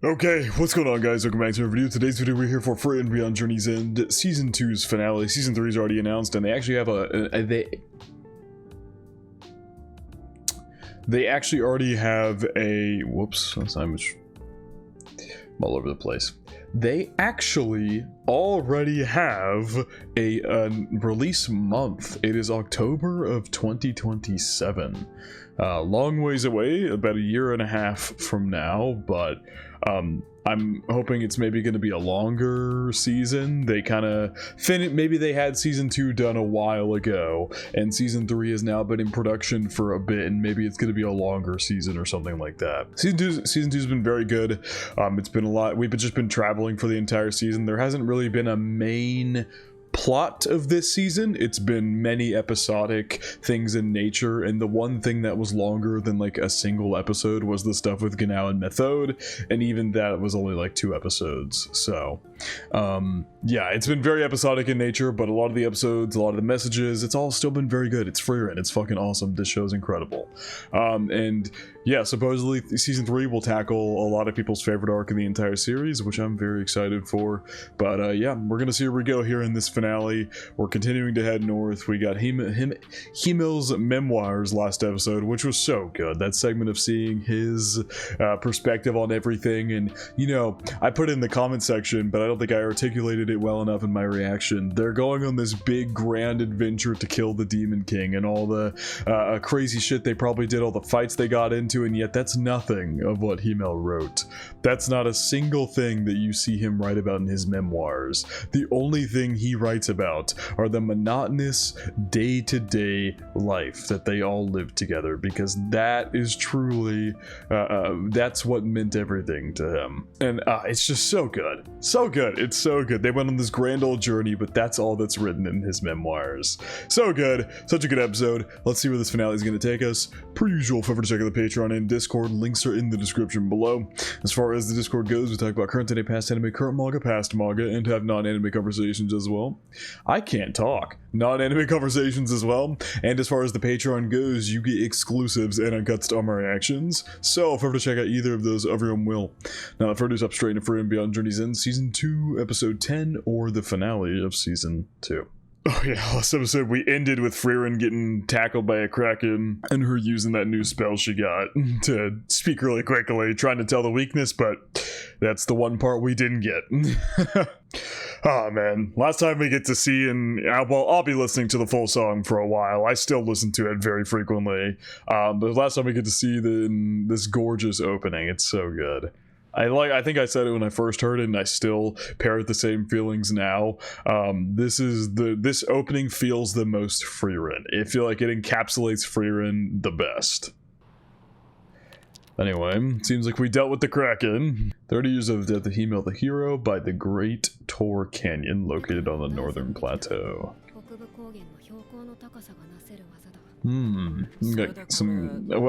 Okay, what's going on, guys? Welcome back to our video. Today's video, we're here for Frieren Beyond Journey's End Season 2's finale. Season 3 is already announced, and they actually have they actually already have a... Whoops, I'm all over the place. They actually already have a release month. It is October of 2027. Long ways away, about a year and a half from now, but I'm hoping it's maybe going to be a longer season. They kind of maybe they had season 2 done a while ago, and season 3 has now been in production for a bit, and maybe it's going to be a longer season or something like that. Season 2 has been very good. It's been a lot. We've just been traveling for the entire season. There hasn't really been a main plot of this season. It's been many episodic things in nature, and the one thing that was longer than like a single episode was the stuff with Xaniss and Methode, and even that was only like 2 episodes. So yeah, it's been very episodic in nature, but a lot of the episodes, a lot of the messages, it's all still been very good. It's Frieren. It's fucking awesome. This show's incredible. And yeah, supposedly season 3 will tackle a lot of people's favorite arc in the entire series, which I'm very excited for. But yeah, we're gonna see where we go here in this finale. We're continuing to head north. We got Himmel's memoirs last episode, which was so good. That segment of seeing his perspective on everything, and you know, I put it in the comment section, but I don't think I articulated it well enough in my reaction. They're going on this big grand adventure to kill the Demon King and all the crazy shit they probably did, all the fights they got into, and yet that's nothing of what Himmel wrote. That's not a single thing that you see him write about in his memoirs. The only thing he writes about are the monotonous day-to-day life that they all live together, because that is truly that's what meant everything to him. And it's just so good. So good. It's so good. They went on this grand old journey, but that's all that's written in his memoirs. So good. Such a good episode. Let's see where this finale is going to take us. Per usual, feel free to check out the Patreon and Discord. Links are in the description below. As far as the Discord goes, we talk about current anime, past anime, current manga, past manga, and have non-anime conversations as well. I can't talk. Non-anime conversations as well. And as far as the Patreon goes, you get exclusives and uncuts to all my reactions. So if ever to check out either of those, everyone will. Now, if we're up straight into Frieren Beyond Journey's End, Season 2, Episode 10, or the finale of Season 2. Oh yeah, last episode we ended with Frieren getting tackled by a kraken and her using that new spell she got to speak really quickly, trying to tell the weakness, but that's the one part we didn't get. Oh man, last time we get to see, and well, I'll be listening to the full song for a while. I still listen to it very frequently, but last time we get to see this gorgeous opening. It's so good. I think I said it when I first heard it, and I still parrot the same feelings now. This opening feels the most Frieren. I feel like it encapsulates Frieren the best. Anyway, seems like we dealt with the Kraken. 30 years of the death of Himmel the hero by the Great Tor Canyon located on the northern plateau. Well,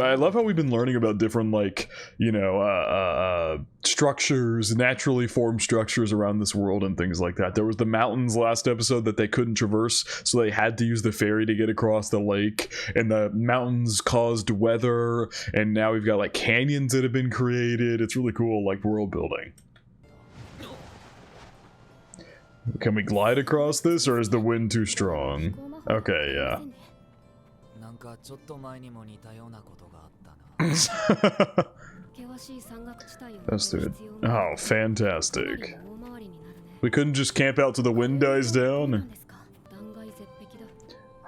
I love how we've been learning about different, like, you know, structures, naturally formed structures around this world and things like that. There was the mountains last episode that they couldn't traverse, so they had to use the ferry to get across the lake, and the mountains caused weather, and now we've got like canyons that have been created. It's really cool, like world building. Can we glide across this, or is the wind too strong? Okay, yeah. That's good. Oh, fantastic. We couldn't just camp out till the wind dies down?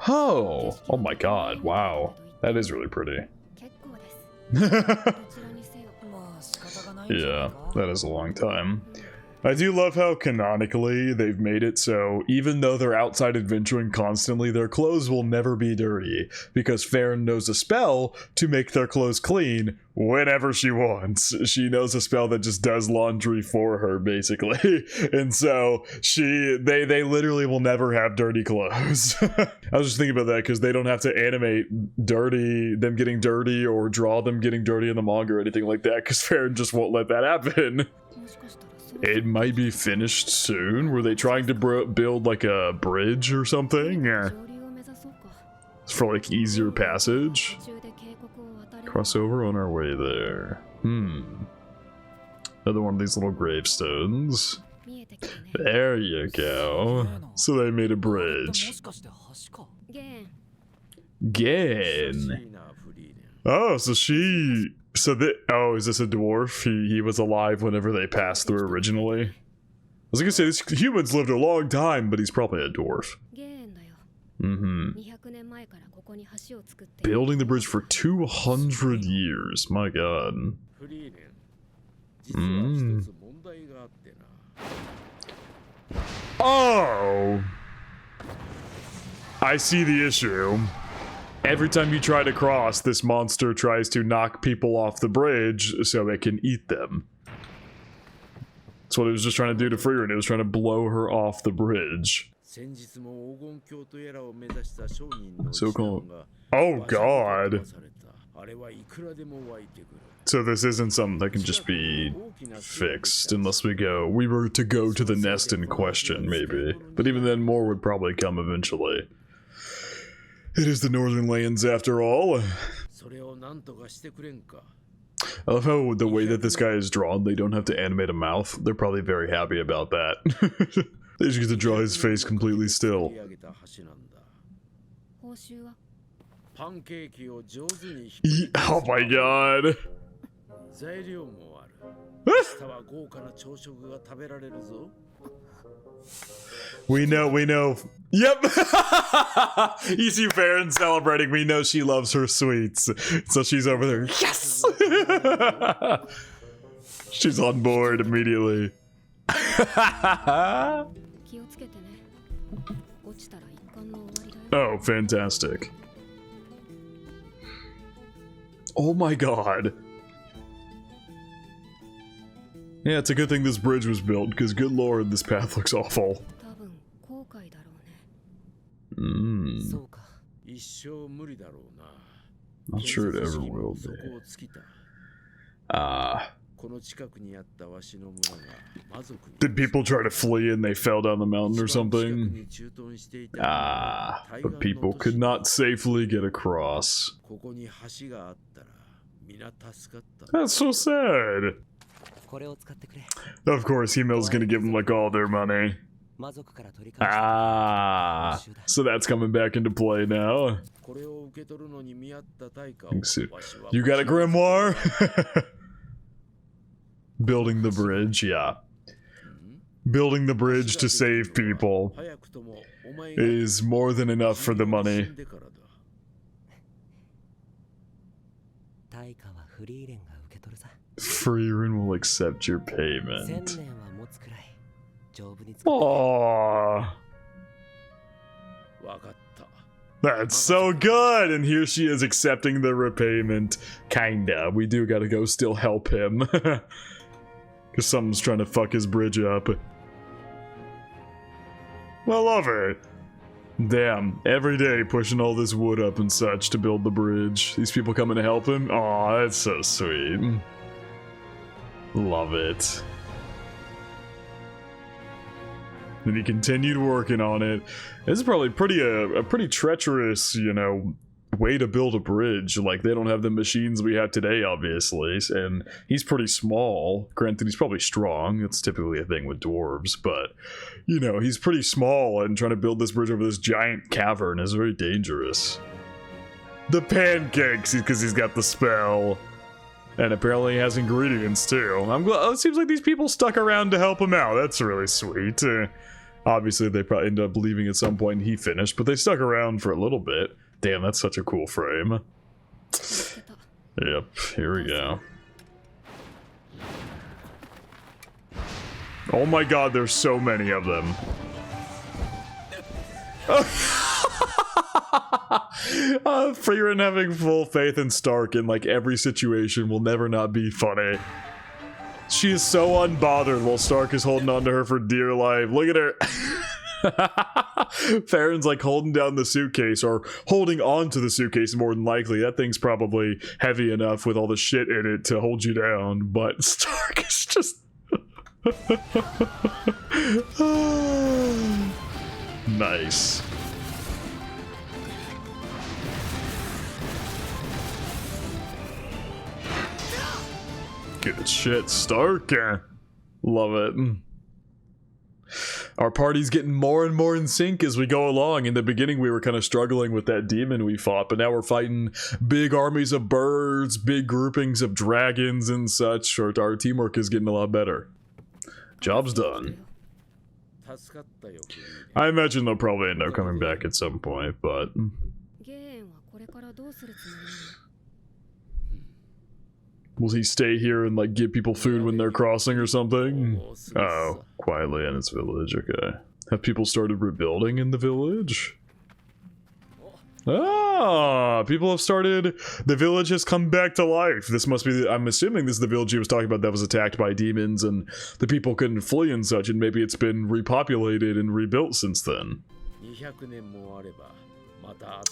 Oh! Oh my god, wow. That is really pretty. Yeah, that is a long time. I do love how canonically they've made it so even though they're outside adventuring constantly, their clothes will never be dirty, because Frieren knows a spell to make their clothes clean whenever she wants. She knows a spell that just does laundry for her, basically. And so they literally will never have dirty clothes. I was just thinking about that because they don't have to animate them getting dirty or draw them getting dirty in the manga or anything like that, because Frieren just won't let that happen. It might be finished soon. Were they trying to build like a bridge or something? Yeah. For like easier passage. Cross over on our way there. Another one of these little gravestones. There you go. So they made a bridge. Gain. Oh, so she... So that... Oh, is this a dwarf? He was alive whenever they passed through originally? I was gonna say, this humans lived a long time, but he's probably a dwarf. Building the bridge for 200 years. My god. Oh! I see the issue. Every time you try to cross, this monster tries to knock people off the bridge so it can eat them. That's what it was just trying to do to Frieren. It was trying to blow her off the bridge. So called. Oh god. So this isn't something that can just be fixed unless we were to go to the nest in question, maybe. But even then, more would probably come eventually. It is the Northern Lands after all. I love how the way that this guy is drawn, they don't have to animate a mouth. They're probably very happy about that. They just get to draw his face completely still. Oh my god. We know. Yep! You see Frieren celebrating, we know she loves her sweets. So she's over there, yes! She's on board immediately. Oh, fantastic. Oh my god. Yeah, it's a good thing this bridge was built, because good lord, this path looks awful. Not sure it ever will be. Did people try to flee and they fell down the mountain or something? But people could not safely get across. That's so sad. Of course, Himmel's gonna give them like all their money. So that's coming back into play now. You got a grimoire? Building the bridge, yeah. Building the bridge to save people is more than enough for the money. Frieren will accept your payment. Aww. That's so good! And here she is accepting the repayment. Kinda. We do gotta go still help him. Because someone's trying to fuck his bridge up. I love it. Damn, every day pushing all this wood up and such to build the bridge. These people coming to help him? Aw, that's so sweet. Love it. Then he continued working on it. This is probably a pretty treacherous, you know, way to build a bridge. Like, they don't have the machines we have today, obviously, and he's pretty small. Granted, he's probably strong. It's typically a thing with dwarves, but, you know, he's pretty small, and trying to build this bridge over this giant cavern is very dangerous. The pancakes, because he's got the spell. And apparently he has ingredients, too. I'm glad. It seems like these people stuck around to help him out. That's really sweet. Obviously, they probably ended up leaving at some point and he finished, but they stuck around for a little bit. Damn, that's such a cool frame. Yep, here we go. Oh my god, there's so many of them. Frieren having full faith in Stark in like every situation will never not be funny. She is so unbothered while Stark is holding on to her for dear life. Look at her. Friren's like holding down the suitcase, or holding on to the suitcase more than likely. That thing's probably heavy enough with all the shit in it to hold you down, but Stark is just... Nice. Good shit, Stark. Love it. Our party's getting more and more in sync as we go along. In the beginning, we were kind of struggling with that demon we fought, but now we're fighting big armies of birds, big groupings of dragons and such. Our teamwork is getting a lot better. Job's done. I imagine they'll probably end up coming back at some point, but... Will he stay here and, like, give people food when they're crossing or something? Oh, quietly in its village, okay. Have people started rebuilding in the village? Ah, people have started... The village has come back to life. This must be... I'm assuming this is the village he was talking about that was attacked by demons and the people couldn't flee and such, and maybe it's been repopulated and rebuilt since then.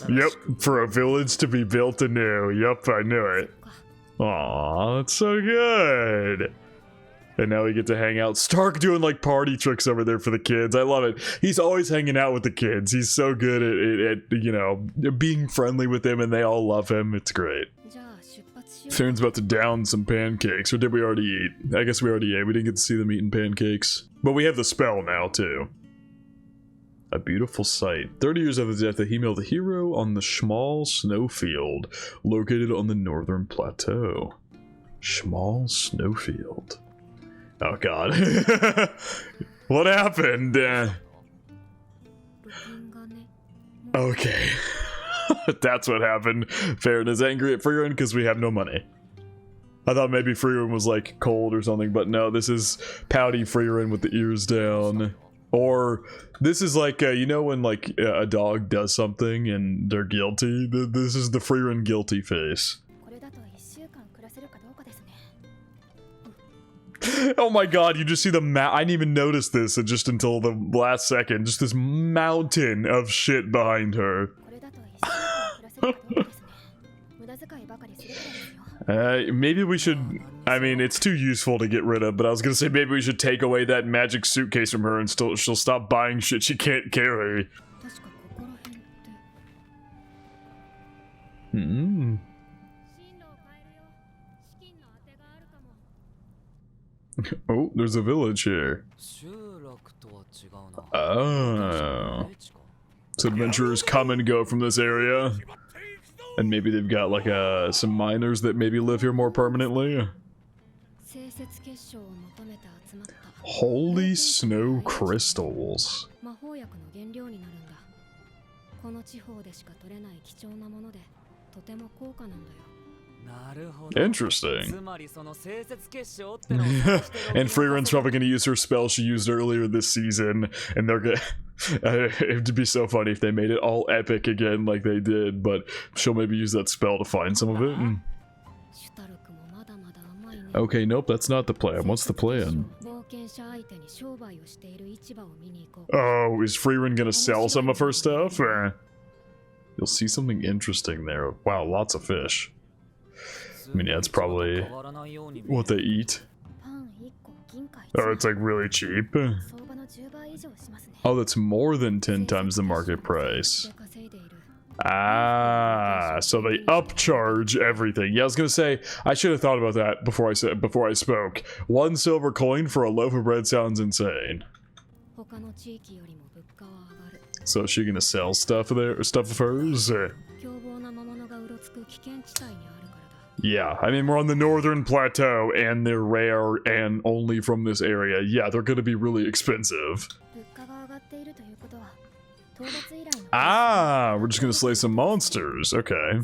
Yep, for a village to be built anew. Yep, I knew it. Aw, that's so good. And now we get to hang out. Stark doing like party tricks over there for the kids. I love it. He's always hanging out with the kids. He's so good at you know, being friendly with them, and they all love him. It's great. Farron's about to down some pancakes. Or did we already eat? I guess we already ate. We didn't get to see them eating pancakes. But we have the spell now, too. A beautiful sight. 30 years after the death of Hemel the hero on the Schmal snowfield, located on the northern plateau. Schmal snowfield. Oh god. What happened? Okay. That's what happened. Farron is angry at Frieren because we have no money. I thought maybe Frieren was like cold or something, but no, this is pouty Frieren with the ears down. Or this is like, you know when like a dog does something and they're guilty? This is the Frieren guilty face. Oh my god, you just see the I didn't even notice this just until the last second. Just this mountain of shit behind her. Maybe we should... I mean, it's too useful to get rid of, but I was gonna say maybe we should take away that magic suitcase from her and she'll stop buying shit she can't carry. Hmm. Oh, there's a village here. Oh. So adventurers come and go from this area. And maybe they've got like some miners that maybe live here more permanently. Holy snow crystals. Interesting. And Frieren's probably going to use her spell she used earlier this season, and they're gonna... it'd be so funny if they made it all epic again like they did, but she'll maybe use that spell to find some of it. Okay, nope, that's not the plan. What's the plan? Oh, is Frieren gonna sell some of her stuff? You'll see something interesting there. Wow, lots of fish. I mean, yeah, it's probably what they eat. Oh, it's like really cheap. Oh, that's more than 10 times the market price. Ah, so they upcharge everything. Yeah, I was gonna say, I should have thought about that before I spoke. 1 silver coin for a loaf of bread sounds insane. So is she gonna sell stuff there, or stuff of hers? Yeah, I mean, we're on the northern plateau, and they're rare and only from this area. Yeah, they're gonna be really expensive. Ah, we're just gonna slay some monsters. Okay.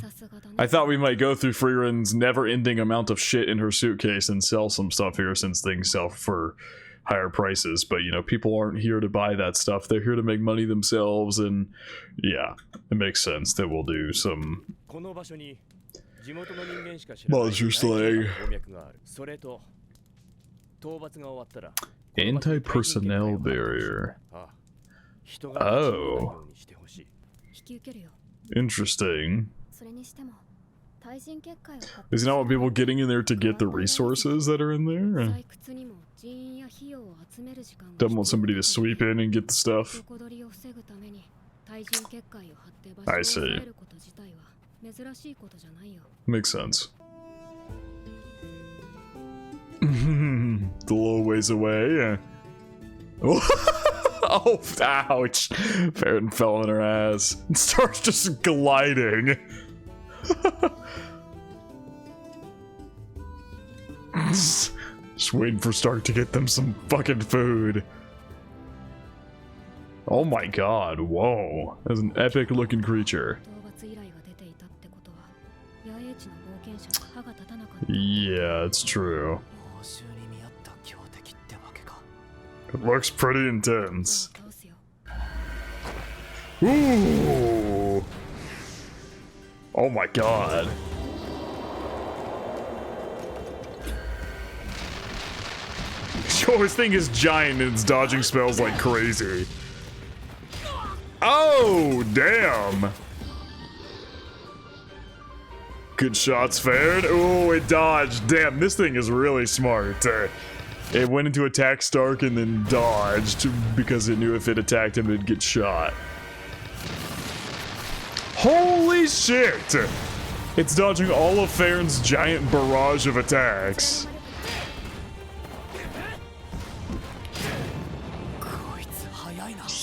I thought we might go through Frieren's never-ending amount of shit in her suitcase and sell some stuff here since things sell for higher prices, but you know, people aren't here to buy that stuff. They're here to make money themselves, and yeah, it makes sense that we'll do some monster slaying. Anti-personnel barrier. Oh. Interesting. Is not want people getting in there to get the resources that are in there? Don't want somebody to sweep in and get the stuff. I see. Makes sense. It's a little ways away. Oh, ouch. Frieren fell on her ass and starts just gliding. Just waiting for Stark to get them some fucking food. Oh my god, whoa. That's an epic looking creature. Yeah, it's true. It looks pretty intense. Ooh! Oh my god. Oh, his thing is giant and it's dodging spells like crazy. Oh, damn. Good shots, Frieren. Oh, it dodged. Damn, this thing is really smart. It went into attack Stark and then dodged because it knew if it attacked him, it'd get shot. Holy shit! It's dodging all of Frieren's giant barrage of attacks.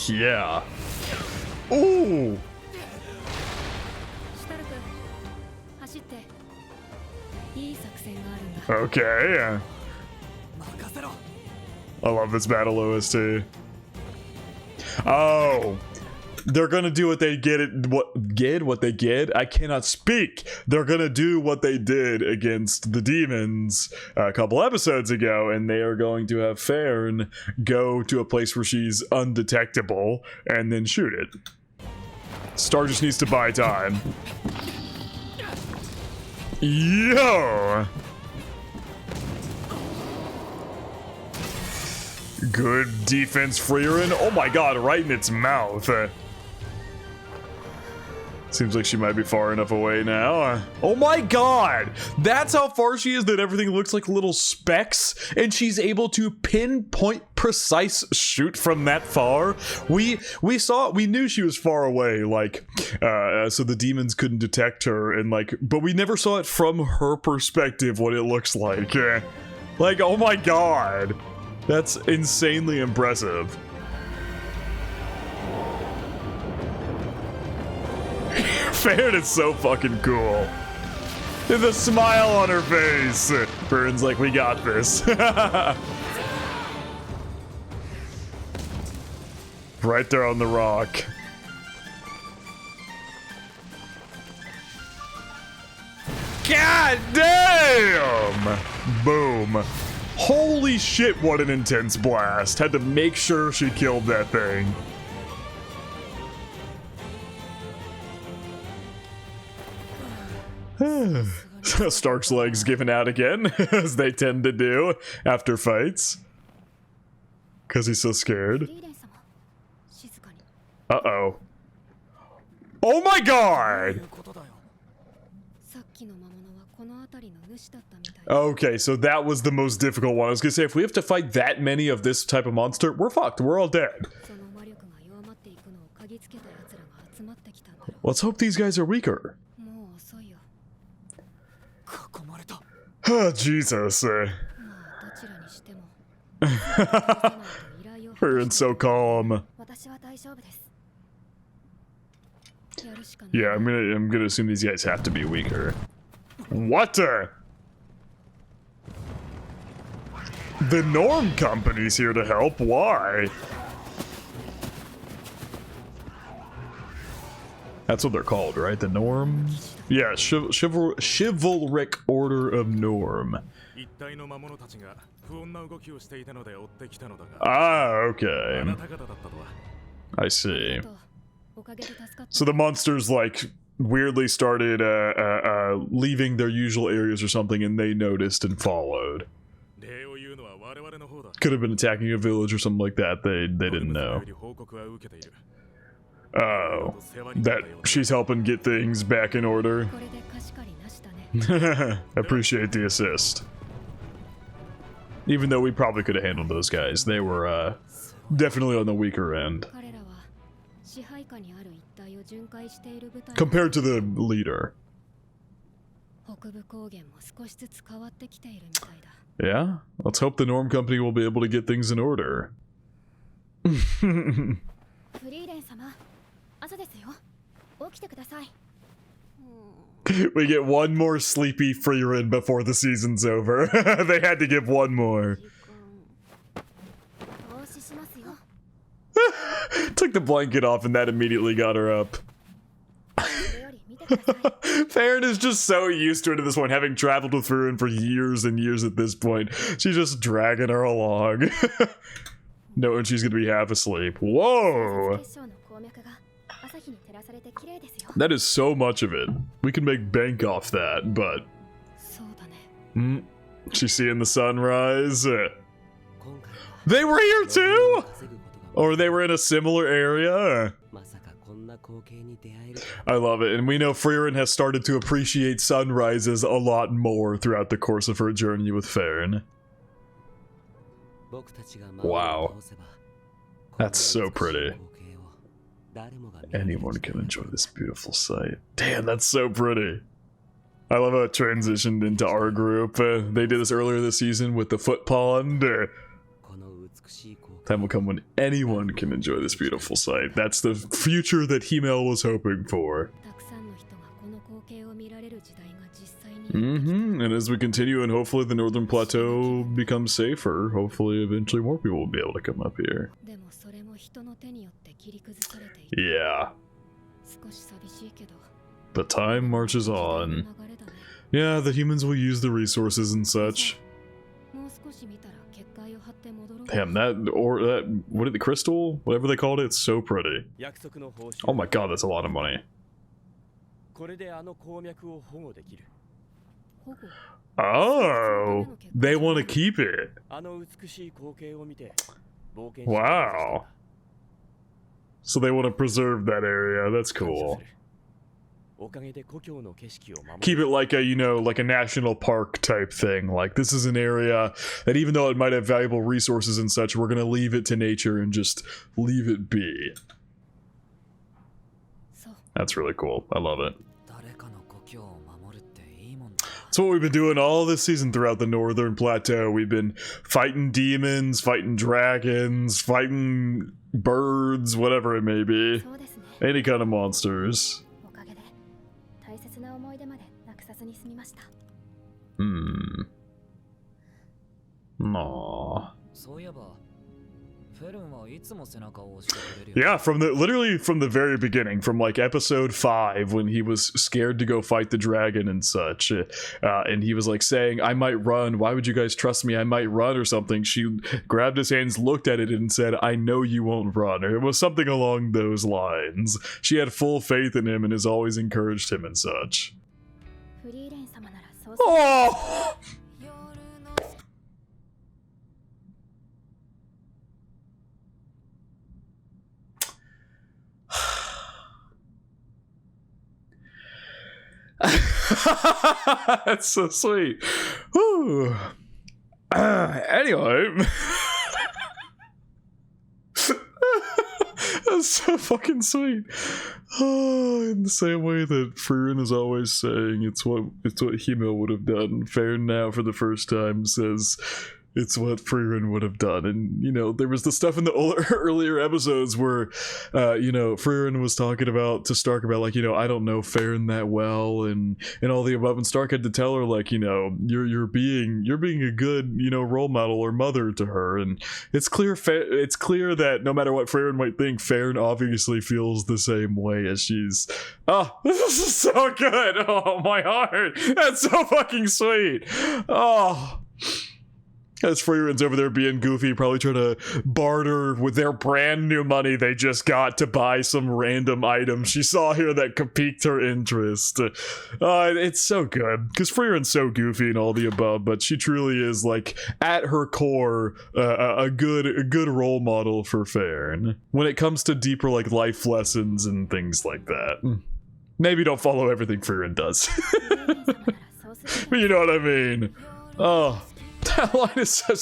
Yeah. Ooh! Okay. I love this battle OST. Oh. They're gonna do what they what they did? I cannot speak. They're gonna do what they did against the demons a couple episodes ago, and they are going to have Frieren go to a place where she's undetectable and then shoot it. Star just needs to buy time. Yo! Good defense, Frieren. Oh my god, right in its mouth. Seems like she might be far enough away now. Oh my god! That's how far she is that everything looks like little specks, and she's able to pinpoint precise shoot from that far. We knew she was far away, like, so the demons couldn't detect her, and like, but we never saw it from her perspective what it looks like. Like, oh my god. That's insanely impressive. Frieren is so fucking cool. The smile on her face. Frieren's like, we got this. Right there on the rock. God damn! Boom. Holy shit, what an intense blast. Had to make sure she killed that thing. Stark's legs giving out again, as they tend to do after fights. Because he's so scared. Uh-oh. Oh my god! Okay, so that was the most difficult one. I was gonna say, if we have to fight that many of this type of monster, we're fucked. We're all dead. Let's hope these guys are weaker. Oh, Jesus. Frieren's so calm. Yeah, I'm gonna assume these guys have to be weaker. What? The Norm Company's here to help. Why? That's what they're called, right? The Norm? Yeah, Chivalric Order of Norm. Ah, okay. I see. So the monsters, like, weirdly started leaving their usual areas or something, and they noticed and followed. Could have been attacking a village or something like that. They didn't know. Oh, that she's helping get things back in order. Appreciate the assist. Even though we probably could have handled those guys. They were definitely on the weaker end. Compared to the leader. Yeah, let's hope the Norm Company will be able to get things in order. We get one more sleepy Frieren before the season's over. They had to give one more. Took the blanket off and that immediately got her up. Frieren is just so used to it at this point, having traveled with Frieren for years and years at this point. She's just dragging her along. Knowing she's gonna be half asleep. Whoa! That is so much of it. We can make bank off that, but... She's seeing the sunrise. They were here too?! Or they were in a similar area? I love it, and we know Frieren has started to appreciate sunrises a lot more throughout the course of her journey with Frieren. Wow. That's so pretty. Anyone can enjoy this beautiful sight. Damn, that's so pretty. I love how it transitioned into our group. They did this earlier this season with the foot pond. Time will come when anyone can enjoy this beautiful sight. That's the future that Himmel was hoping for. And as we continue and hopefully the Northern Plateau becomes safer, hopefully eventually more people will be able to come up here. Yeah. But time marches on. Yeah, the humans will use the resources and such. Damn, what did the crystal? Whatever they called it, it's so pretty. Oh my god, that's a lot of money. Oh, they want to keep it. Wow. So they want to preserve that area. That's cool. Keep it like a, you know, like a national park type thing. Like, this is an area that even though it might have valuable resources and such, we're gonna leave it to nature and just leave it be. That's really cool. I love it. That's what we've been doing all this season throughout the Northern Plateau. We've been fighting demons, fighting dragons, fighting birds, whatever it may be. Any kind of monsters. Aww. Yeah, literally from the very beginning, from like episode 5 when he was scared to go fight the dragon and such, and he was like saying, I might run, why would you guys trust me, I might run or something. She grabbed his hands, looked at it and said, I know you won't run, or it was something along those lines. She had full faith in him and has always encouraged him and such. Oh! That's so sweet. Whew. Anyway. That's so fucking sweet. Oh, in the same way that Frieren is always saying it's what Himmel would have done. Frieren now for the first time says it's what Frieren would have done. And, you know, there was the stuff in the earlier episodes where, you know, Frieren was talking to Stark about, like, you know, I don't know Frieren that well and all the above. And Stark had to tell her, like, you know, you're being a good, you know, role model or mother to her. And it's clear that no matter what Frieren might think, Frieren obviously feels the same way as she's. Oh, this is so good. Oh, my heart. That's so fucking sweet. Oh. As Frieren's over there being goofy, probably trying to barter with their brand new money they just got to buy some random item she saw here that piqued her interest. It's so good, because Frieren's so goofy and all the above, but she truly is, like, at her core, a good role model for Frieren when it comes to deeper, like, life lessons and things like that. Maybe don't follow everything Frieren does. But you know what I mean. Oh. That line is so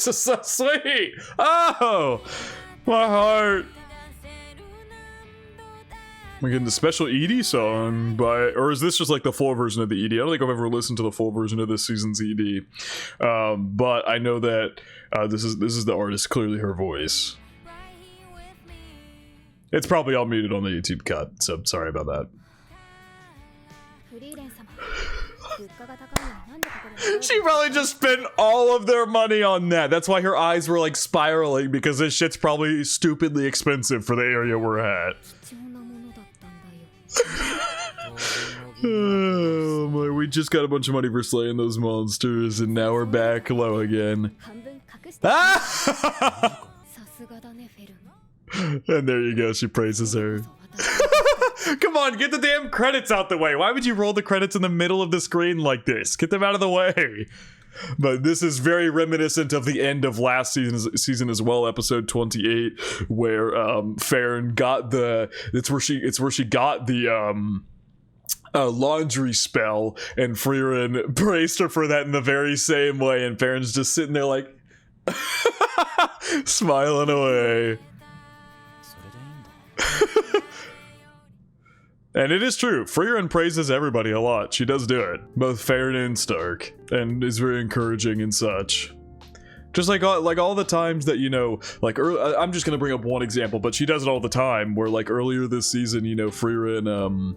sweet! Oh! My heart! We're getting the special ED song by, or is this just like the full version of the ED? I don't think I've ever listened to the full version of this season's ED, but I know that this is the artist, clearly her voice. It's probably all muted on the YouTube cut, so sorry about that. She probably just spent all of their money on that. That's why her eyes were like spiraling, because this shit's probably stupidly expensive for the area we're at. Oh my, we just got a bunch of money for slaying those monsters, and now we're back low again. Ah! And there you go, she praises her. Come on, get the damn credits out the way. Why would you roll the credits in the middle of the screen like this? Get them out of the way. But this is very reminiscent of the end of last season as well, episode 28, where Frieren got the it's where she got the laundry spell, and Frieren praised her for that in the very same way, and Frieren's just sitting there like smiling away. And it is true, Frieren praises everybody a lot. She does do it, both Frieren and Stark, and is very encouraging and such. Just like all the times that, you know, like I'm just gonna bring up one example, but she does it all the time. Where like earlier this season, you know, Frieren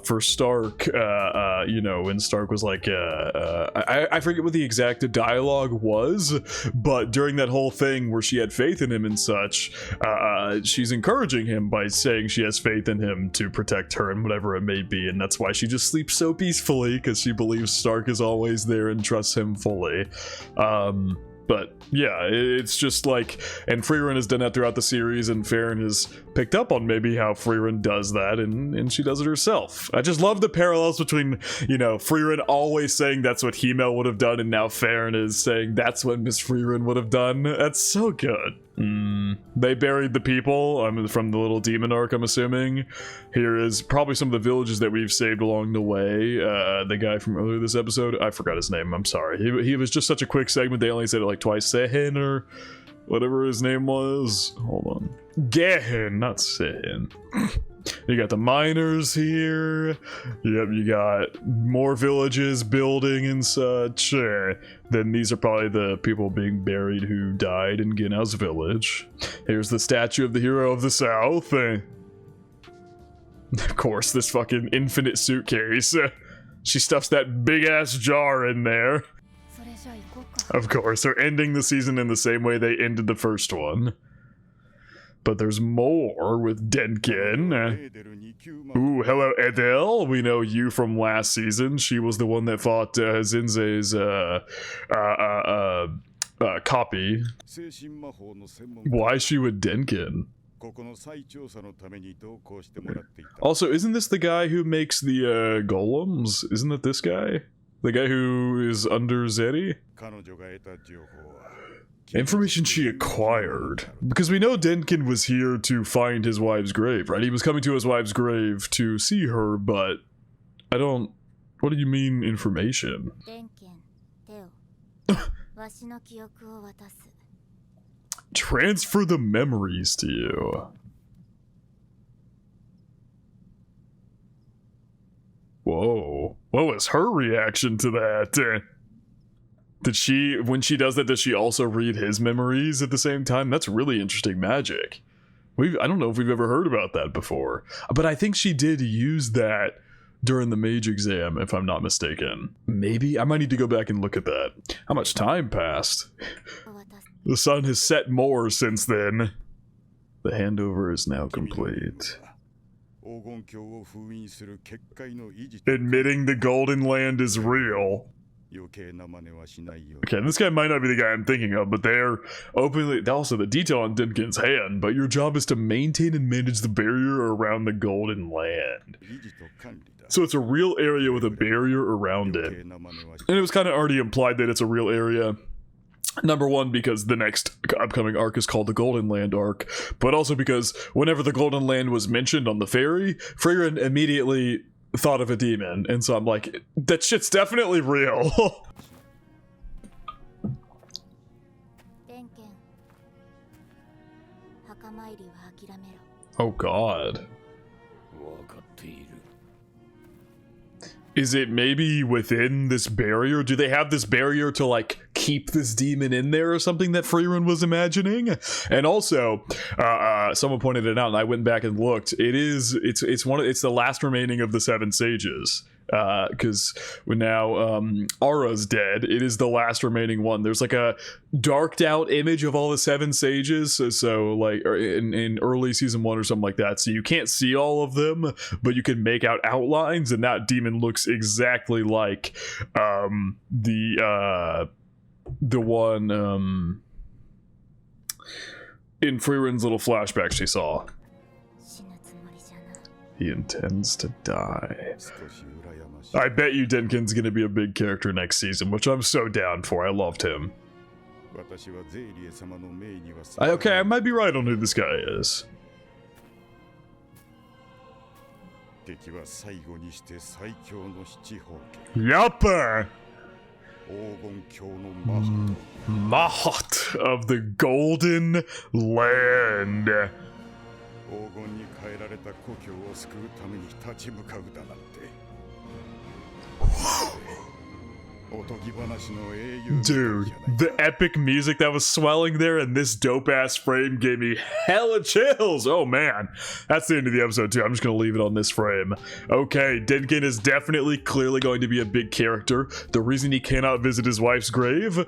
for Stark, you know, when Stark was like, I forget what the exact dialogue was, but during that whole thing where she had faith in him and such, she's encouraging him by saying she has faith in him to protect her and whatever it may be, and that's why she just sleeps so peacefully, because she believes Stark is always there and trusts him fully. But yeah, it's just like, and Frieren has done that throughout the series, and Frieren has picked up on maybe how Frieren does that, and she does it herself. I just love the parallels between, you know, Frieren always saying that's what He-Mel would have done, and now Frieren is saying that's what Miss Frieren would have done. That's so good. They buried the people from the little demon arc, I'm assuming. Here is probably some of the villages that we've saved along the way. The guy from earlier this episode, I forgot his name, I'm sorry. He was just such a quick segment, they only said it like twice. Sehen, or whatever his name was. Hold on. Gehen, not Sehen. You got the miners here. Yep, you got more villages building and such. Then these are probably the people being buried who died in Ginau's village. Here's the statue of the hero of the South. Of course, this fucking infinite suitcase. She stuffs that big ass jar in there. Of course, they're ending the season in the same way they ended the first one. But there's more with Denkin. Ooh, hello Edel. We know you from last season. She was the one that fought Zinze's copy. Why is she with Denkin? Also, isn't this the guy who makes the golems? Isn't it this guy? The guy who is under Zeri? Information she acquired. Because we know Denkin was here to find his wife's grave, right? He was coming to his wife's grave to see her, but I don't... What do you mean, information? Transfer the memories to you. Whoa. What was her reaction to that? Did she, when she does that, does she also read his memories at the same time? That's really interesting magic. I don't know if we've ever heard about that before. But I think she did use that during the mage exam, if I'm not mistaken. Maybe? I might need to go back and look at that. How much time passed? The sun has set more since then. The handover is now complete. Admitting the Golden Land is real. Okay, this guy might not be the guy I'm thinking of, but they're openly... Also, the detail on Denkin's hand, but your job is to maintain and manage the barrier around the Golden Land. So it's a real area with a barrier around it. And it was kind of already implied that it's a real area. Number one, because the next upcoming arc is called the Golden Land arc, but also because whenever the Golden Land was mentioned on the ferry, Frieren immediately thought of a demon, and so I'm like, that shit's definitely real. Oh god. Is it maybe within this barrier? Do they have this barrier to like keep this demon in there or something that Frieren was imagining? And also, someone pointed it out, and I went back and looked. It's the last remaining of the seven sages. Because now Ara's dead. It is the last remaining one. There's like a darked out image of all the seven sages, so like in early season 1 or something like that, so you can't see all of them, but you can make out outlines, and that demon looks exactly like the one in Frieren's little flashback she saw. He intends to die. I bet you Denkin's gonna be a big character next season, which I'm so down for. I loved him. Okay, I might be right on who this guy is. Yup! Mahat of the Golden Land. Dude, the epic music that was swelling there in this dope-ass frame gave me hella chills. Oh man, that's the end of the episode too. I'm just gonna leave it on this frame. Okay, Denkin is definitely clearly going to be a big character. The reason he cannot visit his wife's grave,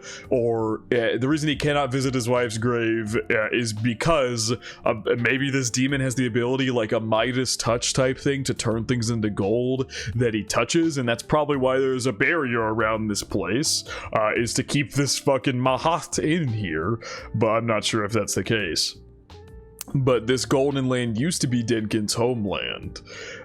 is because maybe this demon has the ability, like a Midas touch type thing, to turn things into gold that he touches, and that's probably why there's a barrier around this place, is to keep this fucking Mahat in here, but I'm not sure if that's the case. But this Golden Land used to be Denkin's homeland,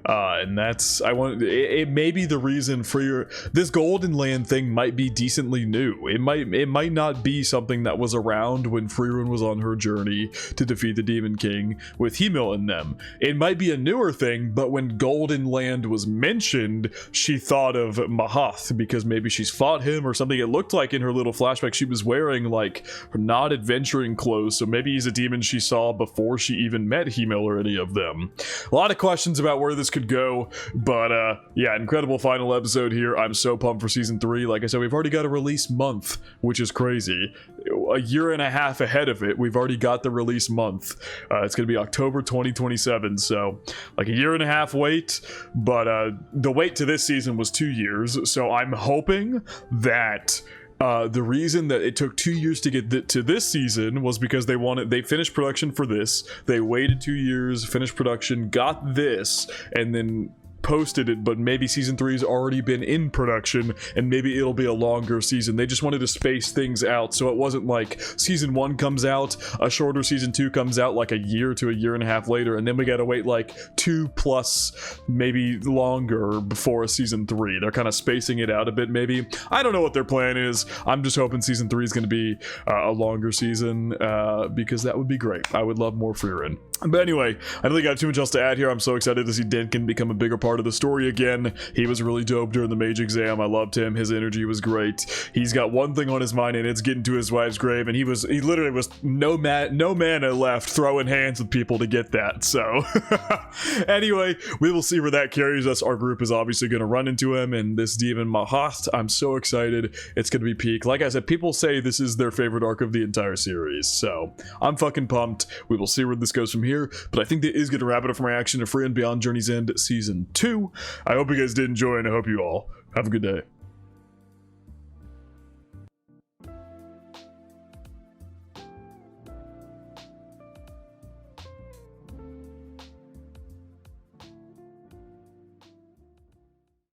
and it may be the reason for this Golden Land thing might be decently new. It might not be something that was around when Frieren was on her journey to defeat the Demon King with Himmel and them. It might be a newer thing, but when Golden Land was mentioned, she thought of Mahath because maybe she's fought him or something. It looked like in her little flashback she was wearing like not adventuring clothes, so maybe he's a demon she saw before she even met Himmel or any of them. A lot of questions about where this could go, but yeah, incredible final episode here. I'm so pumped for season 3. Like I said, we've already got a release month, which is crazy. A year and a half ahead of it, we've already got the release month. It's gonna be October 2027, so like a year and a half wait, but the wait to this season was 2 years, so I'm hoping that the reason that it took 2 years to get to this season was because they finished production for this, they waited 2 years, finished production, got this, and then posted it, but maybe season 3 has already been in production and maybe it'll be a longer season. They just wanted to space things out so it wasn't like season 1 comes out, a shorter season 2 comes out like a year to a year and a half later, and then we gotta wait like 2+ maybe longer before a season 3. They're kind of spacing it out a bit maybe. I don't know what their plan is. I'm just hoping season 3 is going to be a longer season because that would be great. I would love more Frieren. But anyway, I don't think I have too much else to add here. I'm so excited to see Denkin become a bigger part of the story again. He was really dope during the mage exam. I loved him. His energy was great. He's got one thing on his mind, and it's getting to his wife's grave, and he literally was no mana left throwing hands with people to get that. So anyway, we will see where that carries us. Our group is obviously going to run into him and this demon Mahat. I'm so excited. It's going to be peak. Like I said, people say this is their favorite arc of the entire series, so I'm fucking pumped. We will see where this goes from here, but I think that is going to wrap it up for my reaction to Frieren Beyond Journey's End Season 2. I hope you guys did enjoy, and I hope you all have a good day.